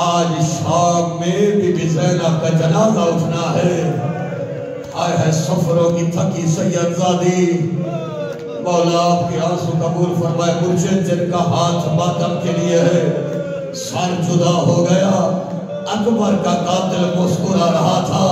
[SPEAKER 4] آج شام میں بی بی زینب کا جنازہ اٹھنا ہے۔ آئے ہے سفروں کی تھکی سید زادی، مولا آپ کے آنسو قبول فرمائے۔ مرشد جن کا ہاتھ ماتم کے لیے ہے، سر جدا ہو گیا، اکبر کا قاتل مسکرا رہا تھا،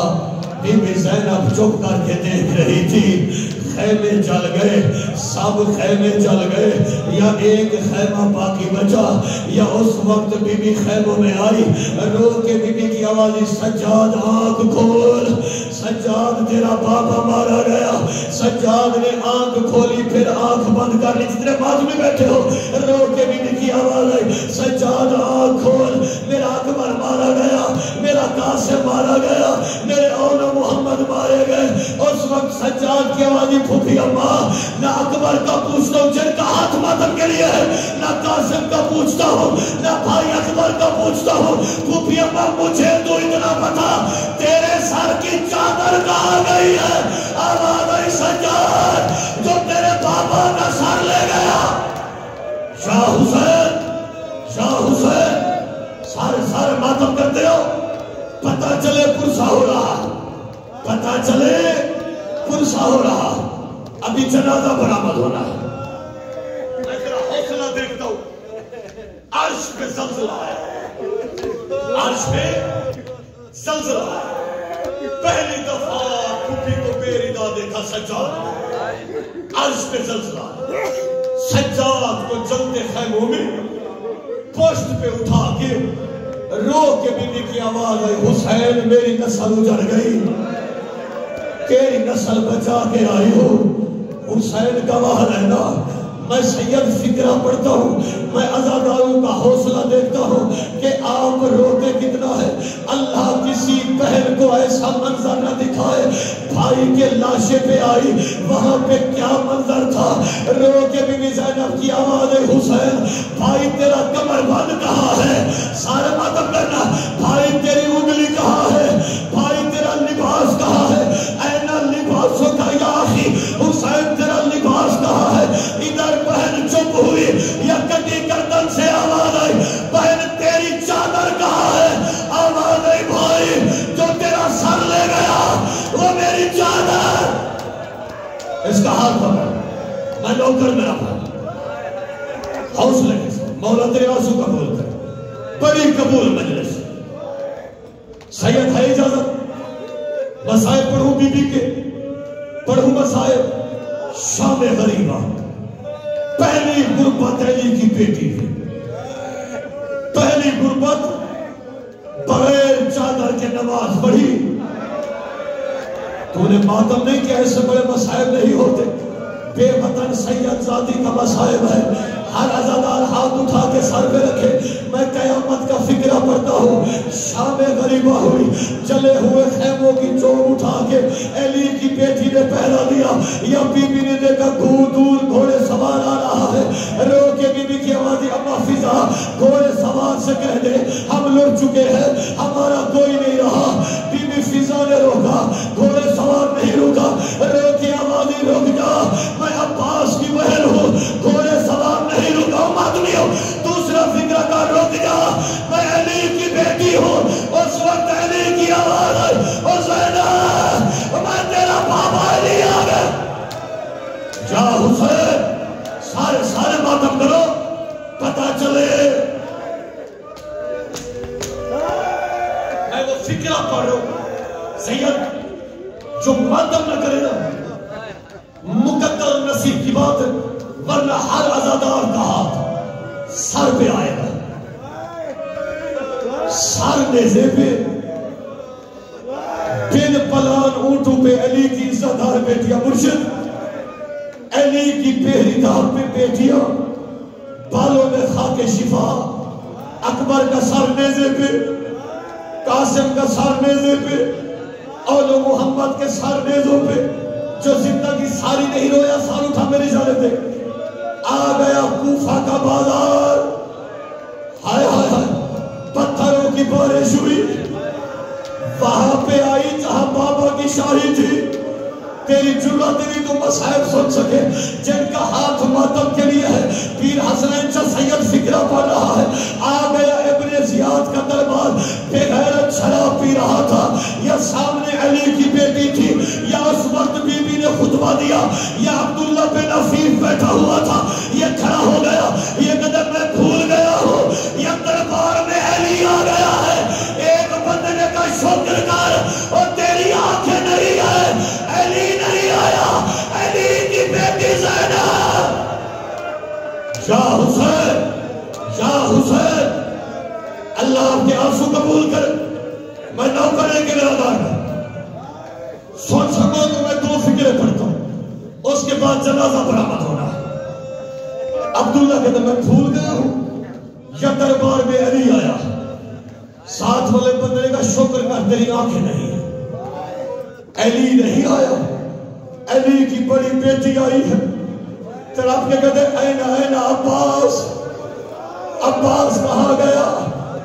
[SPEAKER 4] بی بی زینب چپ کر کے دیکھ رہی تھی۔ خیمے چل گئے، سب خیمے چل گئے، یا ایک خیمہ باقی بچا، یا اس وقت بی بی خیموں میں آئی، رو کے بی بی کی آوازی، سجاد آنکھ کھول، سجاد تیرا بابا مارا گیا۔ سجاد نے آنکھ کھولی، پھر آنکھ بند کر لی۔ جتنے باز میں بیٹھے ہو، رو کے بی بی کی آواز آئی، سجاد آنکھ کھول، میرا اکبر مارا گیا، میرا قاسم مارا گیا، میرے اول محمد مارے گئے۔ اس وقت سجاد کی آوازی، پھوپھی اماں، نہ اکبر کا پوچھتا ہوں جن کا ہاتھ ماتم کے لیے ہے، نہ قاسم کا پوچھتا ہوں، نہ بھائی اکبر کا پوچھتا ہوں، پھوپھی اماں مجھے تو اتنا پتا، تیرے سر کی چادر کہاں گئی ہے؟ آواز آئی، سجاد جو تیرے بابا کا سر لے گیا۔ شاہ حسین، شاہ حسین، سارے ماتم کرتے ہو، پتہ چلے پرسا ہو رہا، پتہ چلے پرسا ہو رہا، ابھی جنازہ برآمد ہونا ہے۔ میں تیرا حوصلہ دیکھتا ہوں، عرش پہ زلزلہ ہے، عرش پہ زلزلہ ہے۔ پہلی دفعہ پھوپھی کو بے ردا دیکھا سجاد، عرش پہ زلزلہ ہے۔ سجاد کو جلتے خیموں میں پشت پہ اٹھا کے رو کے بی بی کی آواز ہے، حسین میری نسل اجڑ گئی، تیری نسل بچا کے آئی ہو، حسین گواہ رہنا۔ میں سید فکرہ پڑھتا ہوں، میں عزاداروں کا حوصلہ دیکھتا ہوں کہ آپ روتے کتنا ہے۔ اللہ کسی بہن کو ایسا منظر نہ دکھائے، بھائی کے لاشے پہ آئی، وہاں پہ کیا منظر تھا۔ رو کے بی بی زینب کی آواز ہے، حسین بھائی تیرا کمر بند کہاں ہے؟ سارے ماتم کرنا، بھائی تیری انگلی کہاں ہے؟ بھائی تیرا لباس کہاں ہے؟ اینا لباسوں کا یا آخی، حسین تیرا لباس کہاں ہے؟ ادھر بہن چپ ہوئی، یا کٹی گردن سے
[SPEAKER 5] ہاتھ پکڑ، میں نوکر میرا بھائی، حوصلے کے ساتھ مولا تیرے آنسو قبول کر، بڑی قبول مجلس۔ سید ہے اجازت مسائب پڑھوں بی بی کے، پڑھوں مسائب شام غریبہ، پہلی غربت علی کی بیٹی تھی، پہلی غربت بغیر چادر کے نماز پڑھی۔ تو نے ماتم نہیں کہ ایسے بڑے مسائب نہیں ہوتے، بے وطن سید ذاتی کا مسائب ہے۔ ہر عزادار ہاتھ اٹھا کے سر پہ رکھے، میں قیامت کا فکرہ پڑھتا ہوں۔ شام غریبہ ہوئی، جلے ہوئے خیموں کی چور اٹھا کے علی کی بیٹی نے پہلا دیا، یا بی بی نے دیکھا دور گھوڑے سوار آ رہا ہے، رو کے بی بی کی آوازی اما فضا گھوڑے سوار سے کہہ دے ہم لڑ چکے ہیں، ہمارا کوئی نہیں رہا۔ بی بی فضا نے روکا، گھوڑے سوار نہیں روکا، رو کی آوازی رک جا، میں عباس کی بہن ہوں، گھوڑے سوار نہیں رکا ہوں، ماتمی ہوں۔ دوسرا فکرہ کا رک جا، میں علی کی بیٹی ہوں۔ اس وقت علی کی آواز آئی، او زینب میں تیرا بابا علی آ گیا۔ جا حسین، سارے ماتم کرو، پتہ چلے۔ میں وہ فکرہ پڑھ رہا ہوں، سید جو ماتم نہ کرے نا مقدر نصیب کی بات ہے، ورنہ ہر عزادار کا ہاتھ سر پہ آئے گا، سر نیزے پہ، بن پلان اونٹوں پہ علی کی عزتدار بیٹیاں، مرشد علی کی پہری دار پہ بیٹیاں، بالوں میں خاک شفا، اکبر کا سر نیزے پہ، قاسم کا سر نیزے پہ، اولو محمد کے سر نیزوں پہ، جو زندگی ساری نہیں رویا سال اٹھا میری جانب دے۔ آ گیا کوفہ کا بازار، ہائے ہائے ہائے پتھروں کی بارش ہوئی، وہاں پہ آئی جہاں بابا کی شاہی تھی۔ تیری جرات تیری تو مسائب سن سکے جن کا ہاتھ ماتم کے لیے ہے۔ پیر حسنین چا سید فکرہ پڑھ رہا ہے، آ گیا ابن زیاد کا دربار، بے غیرت شراب پی رہا تھا، یا سامنے علی کی بیٹی تھی، یا اس وقت بی بی نے خطبہ دیا، یا عبداللہ بن عفیف بیٹھا ہوا تھا، یہ کھڑا ہو گیا، یہ قدر میں بھول گیا ہوں، یہ دربار میں علی آ گیا ہے۔ ایک بندے نے کہا شکر کر، اور تیری آنکھیں نہیں ہے، علی نہیں آیا، علی کی بیٹی زینب۔ یا حسین، یا حسین، اللہ آپ کے آنسو قبول کر، میں نوکر کے برادر سن سکو تو میں دو فکریں پڑھتا ہوں، اس کے بعد جنازہ برآمد ہونا۔ عبداللہ کہتا میں بھول گیا ہوں، یا دربار میں علی آیا، ساتھ والے بندے کا شکر کر تیری آنکھیں نہیں ہے، علی نہیں آیا، علی کی بڑی بیٹی آئی ہے۔ تڑپ کے کہتے اینا عباس، عباس کہاں گیا؟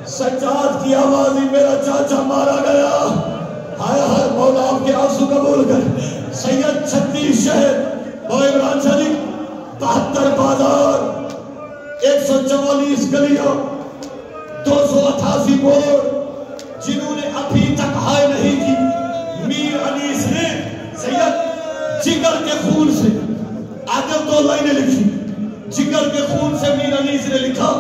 [SPEAKER 5] سجاد کی آوازی میرا چاچا مارا گیا۔ ہائے ہائے مولا آپ کے آنسو قبول کر۔ سید 36 شہر، بھائی عمران شاہ جی 72 بازار، 144 گلیاں، 288 موڑ، جنہوں نے ابھی تک ہائے نہیں کی۔ میر انیس نے سید جگر کے خون سے آگے 2 لائنیں لکھی، جگر کے خون سے میر انیس نے لکھا،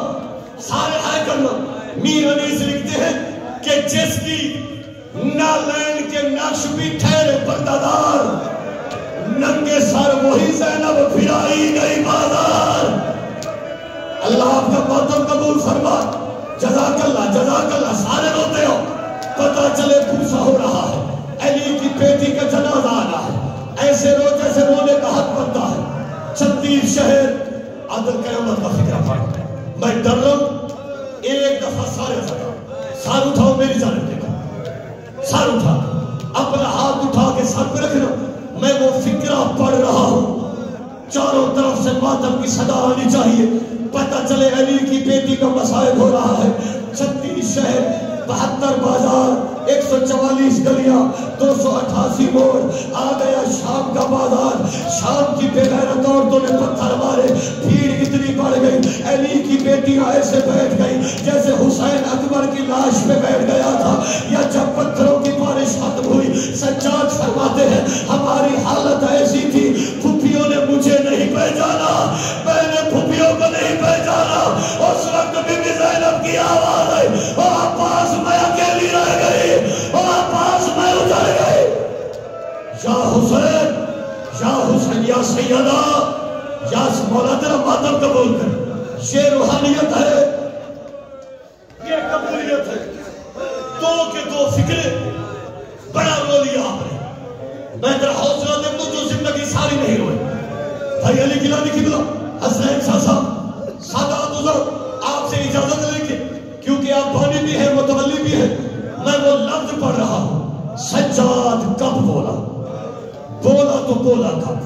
[SPEAKER 5] سارے ہائے کرنا۔ میر انیس لکھتے ہیں کہ جس کی نالین کے نقش بھی ٹھہرے پردادار، ننگے سر وہی زینب پھرائی گئی بازار۔ اللہ آپ کا ماتم قبول فرما، جزاک اللہ، سارے روتے ہو، پتہ چلے پھوسا ہو رہا ہے، علی کی بیٹی کا جنازہ آنا ہے، ایسے رو جیسے رونے کا حق بنتا ہے۔ 36 شہر، عدل قیامت کا فکرہ پڑھ، میں ڈر رہا ہوں، ایک دفعہ سار اٹھاؤ میری جانب دیکھو، سار اٹھا، اپنا ہاتھ اٹھا کے سر پہ رکھنا، میں وہ فکرہ پڑھ رہا ہوں، چاروں طرف سے ماتم کی صدا آنی چاہیے، پتہ چلے علی کی بیٹی کا مصائب ہو رہا ہے۔ 36 شہر، 72 بازار، 144 گلیاں، 288 موڑ، آ گیا شام کا بازار۔ شام کی بے غیرت عورتوں نے پتھر مارے، بھیڑ اتنی بڑھ گئی، علی کی بیٹیاں ایسے بیٹھ گئی جیسے حسین اکبر کی لاش پہ بیٹھ گیا تھا، یا جب پتھروں کی بارش ختم ہوئی۔ سجاد فرماتے ہیں ہماری حالت ایسی تھی، پھپھیوں نے حسین یا حسین یا سیدہ یا مولا تیرا ماتم قبول کر. یہ روحانیت ہے, یہ قبولیت ہے. دو کے دو فکرے بڑا رو لیا آپ نے. میں تیرا حوصلہ دے دوں جو زندگی ساری نہیں روئے. بھائی علی گیلانی قبلہ حسین شاہ صاحب سادات حضور آپ سے اجازت لیں گے کیونکہ آپ بانی بھی ہیں متولی بھی ہیں. میں وہ لفظ پڑھ رہا ہوں. سجاد کب بولا, بولا تو بولا کب.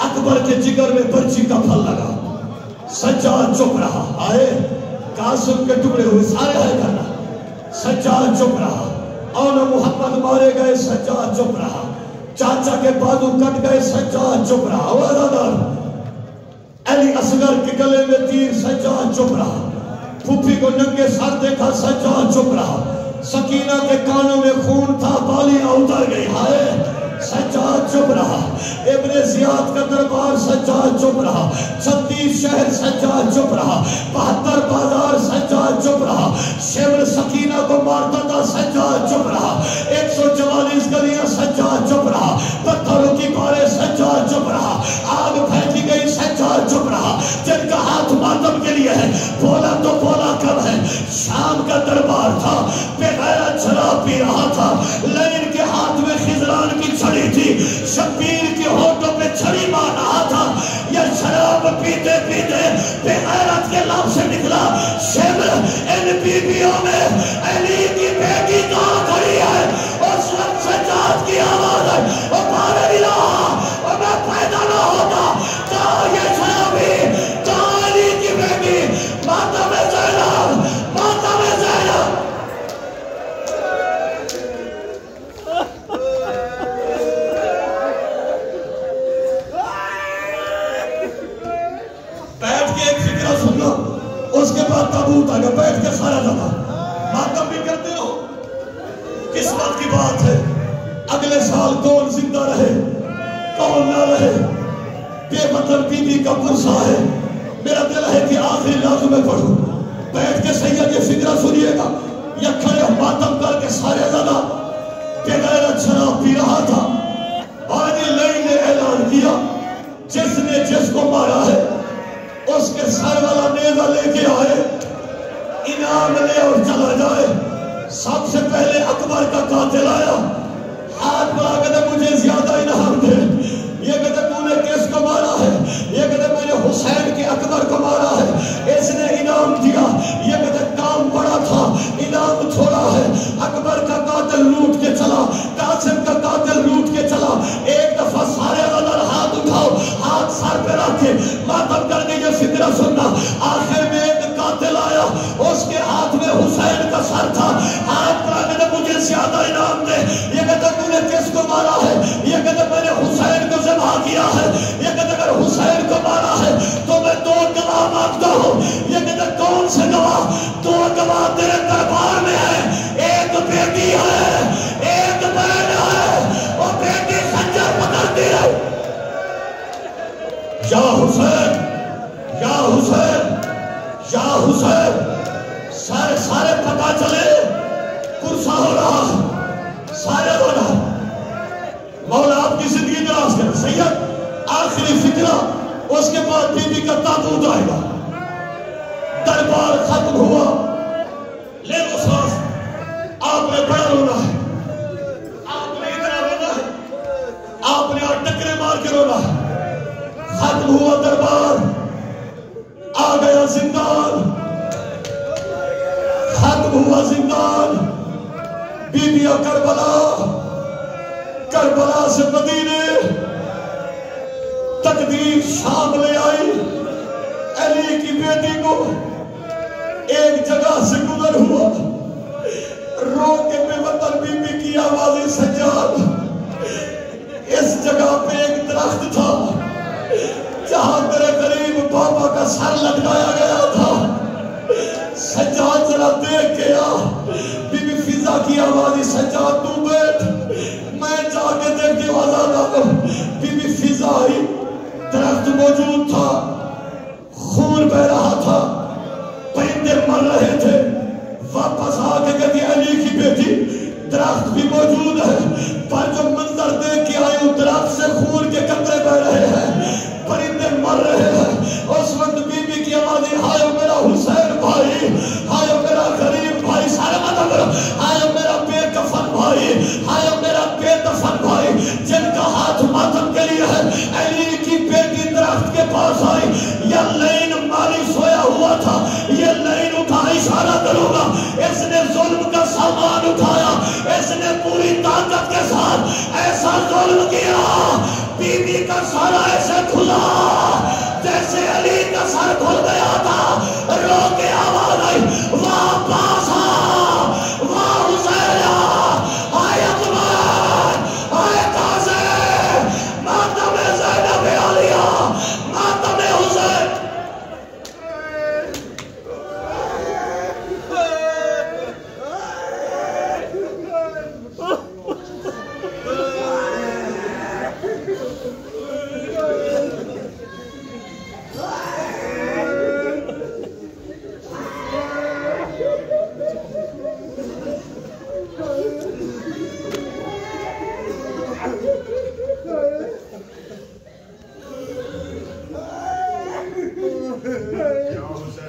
[SPEAKER 5] اکبر کے جگر میں برچی کا پھل لگا, سجاد چپ رہا. آئے قاسم کے ٹکڑے ہوئے سارے آئے کرنا. سجاد چپ رہا. اون محمد مارے گئے, سجاد چپ رہا. چاچا کے بازو کٹ گئے, سجاد چپ رہا. وزادار علی اصغر کے گلے میں تیر, سجاد چپ رہا. پھوپھی کو ننگے سر دیکھا, سجاد چپ رہا. سکینہ کے کانوں میں خون تھا, بالیاں اتر گئی. ہائے سجاد چپ رہا. ابن زیاد کا دربار, سجاد چپ رہا. 36 شہر, سجاد چپ رہا. 72 بازار, سجاد چپ رہا. شمر سکینہ کو مارتا تھا, سجاد چپ رہا. 144 گلیاں, سجاد چپ رہا. پتھروں کی باریں, سجاد چپ رہا. آگ پھینکی گئی, سجاد چپ رہا. جن کا ہاتھ ماتم کے لیے ہے, بولا تو بولا کب ہے. شام کا دربار تھا, بغیرت شراب پی رہا تھا. لین کے ہاتھ میں خضران کی چھڑی تھی, شبیر کے ہونٹوں پہ چھڑی مار رہا تھا. یہ شراب پیتے پیتے بغیرت کے لب سے نکلا, شمر ان بیویوں میں علی کی بیٹی کہاں کھڑی ہے. اس وقت سجاد کی آواز ہے, وہ پارے الہ, اور میں پیدا نہ ہوتا. کہاں یہ شرابی, کہاں علی کی بیٹی. ماتم زینب, ماتم زینب. اس کے بعد تابوت آ گیا, بیٹھ کے سارا جاتا. ماتم بھی کرتے ہو, قسمت کی بات ہے. اگلے سال کون زندہ رہے کون نہ رہے. بے مطلب بی بی کا پرسا ہے. میرا دل ہے کہ آخری لفظ میں پڑھوں. بیٹھ کے سید یہ فکرہ سنیے گا. یہ کھڑے ماتم کر کے سارے زدہ بغیرت شراب پی رہا تھا. بانی لئی نے اعلان کیا, جس نے جس کو مارا ہے اس کے سر والا نیزہ لے کے آئے, انعام لے اور چلا جائے. سب سے پہلے اکبر کا قاتل آیا, ہاتھ بڑھا کہتے مجھے زیادہ انعام دے. یہ کہتے تو نے کس کو مارا ہے, یہ کہتے میں نے حسین کے اکبر کو مارا ہے. اس نے انعام دیا. یہ کہتے کام بڑا تھا, انعام چھوڑا ہے. اکبر کا قاتل لوٹ کے چلا, قاسم کا قاتل لوٹ کے چلا. ایک دفعہ سارے غدر ہاتھ اٹھاؤ, ہاتھ سر پہ رکھ کے ماتم کر کے یہ فکرہ سننا. آخر میں ایک قاتل آیا, اس کے ہاتھ میں حسین کا سر تھا. ہاتھ پر آگے مجھے زیادہ انعام دے. یہ کہتا تو نے کس کو مارا ہے, یہ کہتا میں نے حسین کو ذبح کیا ہے. یہ کہتا اگر حسین کو مارا ہے تو میں 2 گواہ مانگتا ہوں. یہ کہتا کون سے گواہ, 2 گواہ تیرے دربار میں ہے. ایک بیٹی ہے, ایک بہن ہے. وہ بیٹی خنجر پکڑتی ہے. یا حسین, یا حسین, یا حسین. سارے پتا چلے کرسا ہو رہا, سارے ہو رہا. مولا آپ کی زندگی دراز کرے. سید آخری فکرہ, اس کے بعد بی بی کا تابوت آئے گا. دربار ختم ہوا. لے لو سانس. آپ نے بڑا رونا ہے, آپ نے اتنا رونا ہے, آپ نے اور ٹکرے مار کے رونا ہے. ختم ہوا دربار, آ گیا زندان. ختم ہوا زندان. بی بی کربلا, کربلا سے مدینے. تقدیر شام لے آئی. علی کی بیٹی کو ایک جگہ سے گزر ہوا. رو کے بے وطن بی بی کی آوازیں, سجاد اس جگہ پہ ایک درخت تھا جہاں تیرے غریب بابا کا سر لٹکایا گیا تھا. سجاد ذرا دیکھ کے آ. بی بی فضا کی آوازیں, سجاد تو بیٹھ, میں جا کے دیکھ کے آزاد آتا. بی بی فضا آئی. درخت موجود تھا, خون بہ رہا تھا, پرندے مر رہے تھے. واپس آ کے کہتی علی کی بیٹی درخت بھی موجود ہے، پر جو منظر دیکھ کے آئے درخت سے خون کے قطرے بہ رہے ہیں، پرندے مر رہے ہیں۔ اس وقت بی بی کی آواز ہے، ہائے میرا حسین بھائی، ہائے میرا غریب بھائی، سارے مدد کرو، ہائے میرا بے کفن بھائی، ہائے میرا بے دفن بھائی، جن کا ہاتھ ماتم کے لیے ہے۔ علی کی بیٹی درخت کے پاس آئی، یہ لین مالی سویا ہوا تھا، یہ لین اٹھا، اشارہ کروں گا، اس نے ظلم کا سامان اٹھایا، اس نے پوری طاقت کے ساتھ ایسا ظلم کیا، بی بی کا سارا ایسے کھلا جیسے علی کا سر کھل گیا تھا۔ رو کے آواز آئی، واہ باسا، واہ حسین، آئے اکبر، آئے قاسم، ماتم زینب عالیہ، ماتم حسین۔
[SPEAKER 1] کیا حسین